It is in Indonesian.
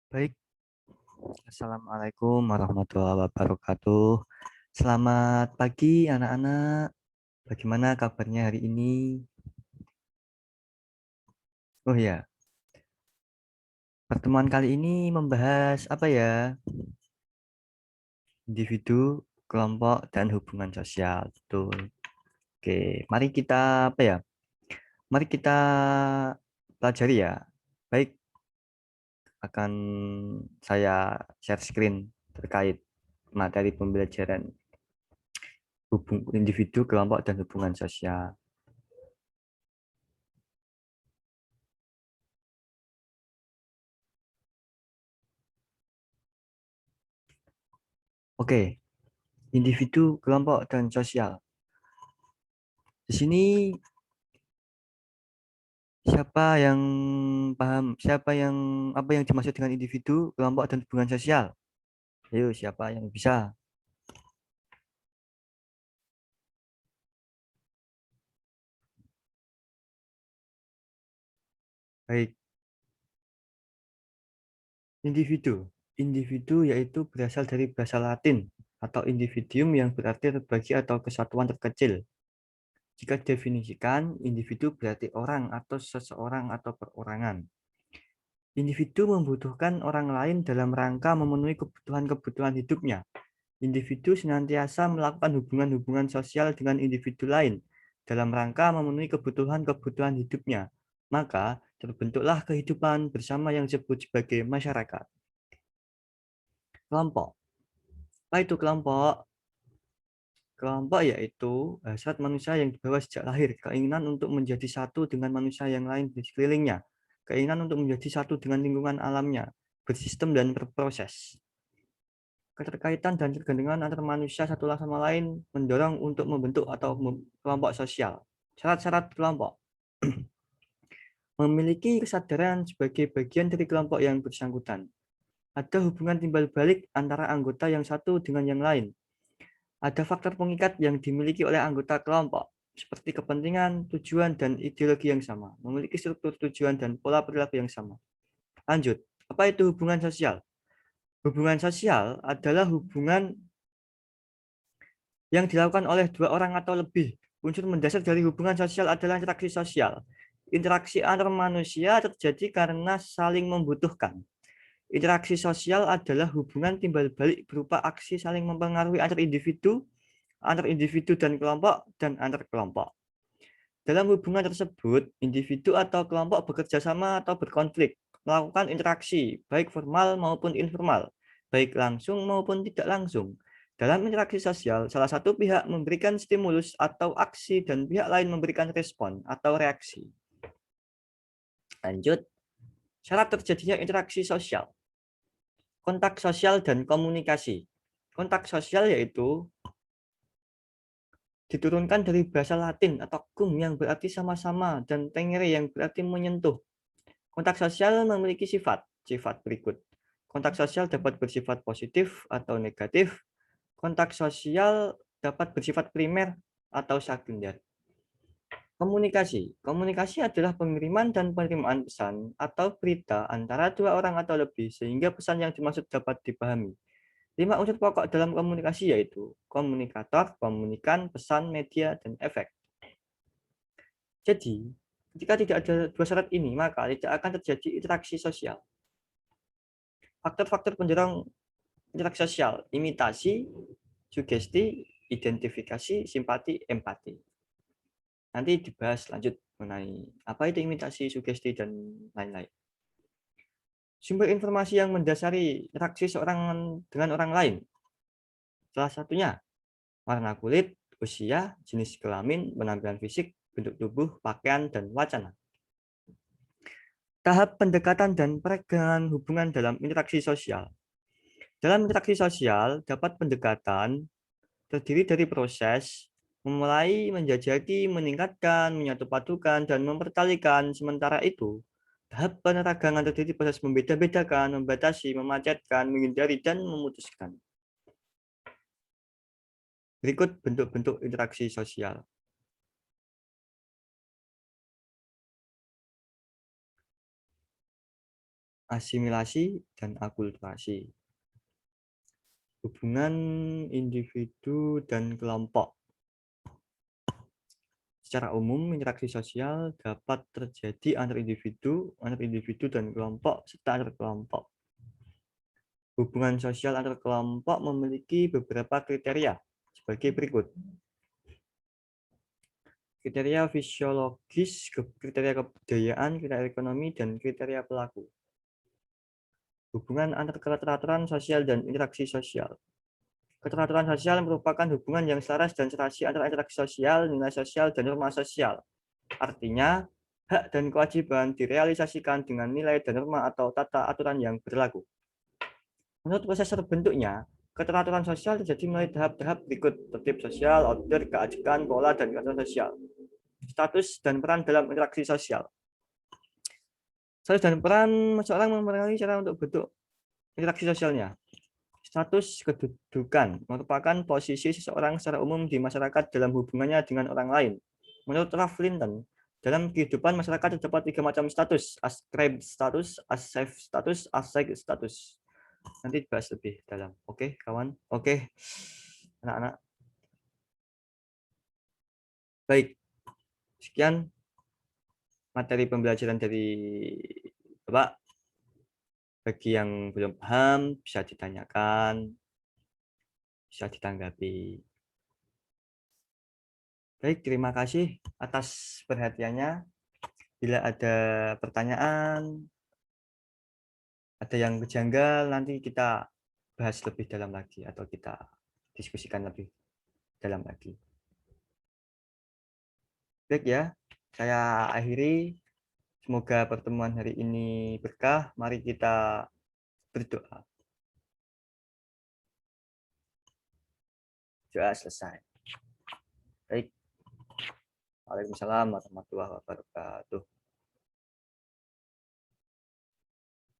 Baik, Assalamualaikum warahmatullahi wabarakatuh. Selamat pagi anak-anak. Bagaimana kabarnya hari ini? Oh ya, pertemuan kali ini membahas apa ya? Individu, kelompok, dan hubungan sosial. Betul. Oke, mari kita apa ya? Mari kita pelajari ya. Baik, akan saya share screen terkait materi pembelajaran individu, kelompok, dan hubungan sosial. Oke, individu, kelompok, dan sosial. Di sini siapa yang paham, siapa yang apa yang dimaksud dengan individu, kelompok, dan hubungan sosial? Ayo, siapa yang bisa? Baik, individu. Individu yaitu berasal dari bahasa Latin atau individuum yang berarti terbagi atau kesatuan terkecil. Jika definisikan, individu berarti orang atau seseorang atau perorangan. Individu membutuhkan orang lain dalam rangka memenuhi kebutuhan-kebutuhan hidupnya. Individu senantiasa melakukan hubungan-hubungan sosial dengan individu lain dalam rangka memenuhi kebutuhan-kebutuhan hidupnya. Maka terbentuklah kehidupan bersama yang disebut sebagai masyarakat. Kelompok. Apa itu kelompok? Kelompok yaitu hasrat manusia yang dibawa sejak lahir, keinginan untuk menjadi satu dengan manusia yang lain di sekelilingnya, keinginan untuk menjadi satu dengan lingkungan alamnya, bersistem dan berproses. Keterkaitan dan ketergantungan antar manusia satu sama lain mendorong untuk membentuk atau kelompok sosial. Syarat-syarat kelompok. Memiliki kesadaran sebagai bagian dari kelompok yang bersangkutan. Ada hubungan timbal balik antara anggota yang satu dengan yang lain. Ada faktor pengikat yang dimiliki oleh anggota kelompok, seperti kepentingan, tujuan, dan ideologi yang sama. Memiliki struktur tujuan dan pola perilaku yang sama. Lanjut, apa itu hubungan sosial? Hubungan sosial adalah hubungan yang dilakukan oleh dua orang atau lebih. Unsur mendasar dari hubungan sosial adalah interaksi sosial. Interaksi antar manusia terjadi karena saling membutuhkan. Interaksi sosial adalah hubungan timbal balik berupa aksi saling mempengaruhi antar individu dan kelompok, dan antar kelompok. Dalam hubungan tersebut, individu atau kelompok bekerja sama atau berkonflik, melakukan interaksi, baik formal maupun informal, baik langsung maupun tidak langsung. Dalam interaksi sosial, salah satu pihak memberikan stimulus atau aksi dan pihak lain memberikan respon atau reaksi. Lanjut, syarat terjadinya interaksi sosial. Kontak sosial dan komunikasi. Kontak sosial yaitu diturunkan dari bahasa Latin atau cum yang berarti sama-sama dan tengere yang berarti menyentuh. Kontak sosial memiliki sifat berikut. Kontak sosial dapat bersifat positif atau negatif. Kontak sosial dapat bersifat primer atau sekunder. Komunikasi. Komunikasi adalah pengiriman dan penerimaan pesan atau berita antara dua orang atau lebih sehingga pesan yang dimaksud dapat dipahami. 5 unsur pokok dalam komunikasi yaitu komunikator, komunikan, pesan, media, dan efek. Jadi, jika tidak ada dua syarat ini, maka tidak akan terjadi interaksi sosial. Faktor-faktor pendorong interaksi sosial, imitasi, sugesti, identifikasi, simpati, empati. Nanti dibahas lanjut mengenai apa itu imitasi, sugesti, dan lain-lain. Sumber informasi yang mendasari interaksi seorang dengan orang lain. Salah satunya warna kulit, usia, jenis kelamin, penampilan fisik, bentuk tubuh, pakaian, dan wacana. Tahap pendekatan dan peregangan hubungan dalam interaksi sosial. Dalam interaksi sosial, dapat pendekatan terdiri dari proses memulai, menjajaki, meningkatkan, menyatupadukan, dan mempertalikan. Sementara itu, tahap peneragangan terdiri proses membeda-bedakan, membatasi, memacetkan, menghindari, dan memutuskan. Berikut bentuk-bentuk interaksi sosial. asimilasi, dan akulturasi. Hubungan individu dan kelompok. Secara umum, interaksi sosial dapat terjadi antar individu, dan kelompok, serta antar kelompok. Hubungan sosial antar kelompok memiliki beberapa kriteria sebagai berikut. Kriteria fisiologis, kriteria kebudayaan, kriteria ekonomi, dan kriteria pelaku. Hubungan antar keteraturan sosial dan interaksi sosial. Keteraturan sosial merupakan hubungan yang selaras dan serasi antara interaksi sosial, nilai sosial, dan norma sosial. Artinya, hak dan kewajiban direalisasikan dengan nilai dan norma atau tata aturan yang berlaku. Menurut proses terbentuknya, keteraturan sosial terjadi melalui tahap-tahap berikut: tertib sosial, order, keajekan, pola, dan keteraturan sosial. Status dan peran dalam interaksi sosial. Status dan peran seseorang mempengaruhi cara untuk bentuk interaksi sosialnya. Status kedudukan merupakan posisi seseorang secara umum di masyarakat dalam hubungannya dengan orang lain. Menurut Ralph Linton, dalam kehidupan masyarakat terdapat 3 macam status: ascribed status, assigned status, assigned status. Nanti dibahas lebih dalam. Oke, kawan. Oke, anak-anak. Baik, sekian materi pembelajaran dari Bapak. Bagi yang belum paham, bisa ditanyakan, bisa ditanggapi. Baik, terima kasih atas perhatiannya. Bila ada pertanyaan, ada yang kejanggal, nanti kita bahas lebih dalam lagi atau kita diskusikan lebih dalam lagi. Baik ya, saya akhiri. Semoga pertemuan hari ini berkah. Mari kita berdoa. Doa selesai. Baik. Waalaikumsalam warahmatullahi wabarakatuh.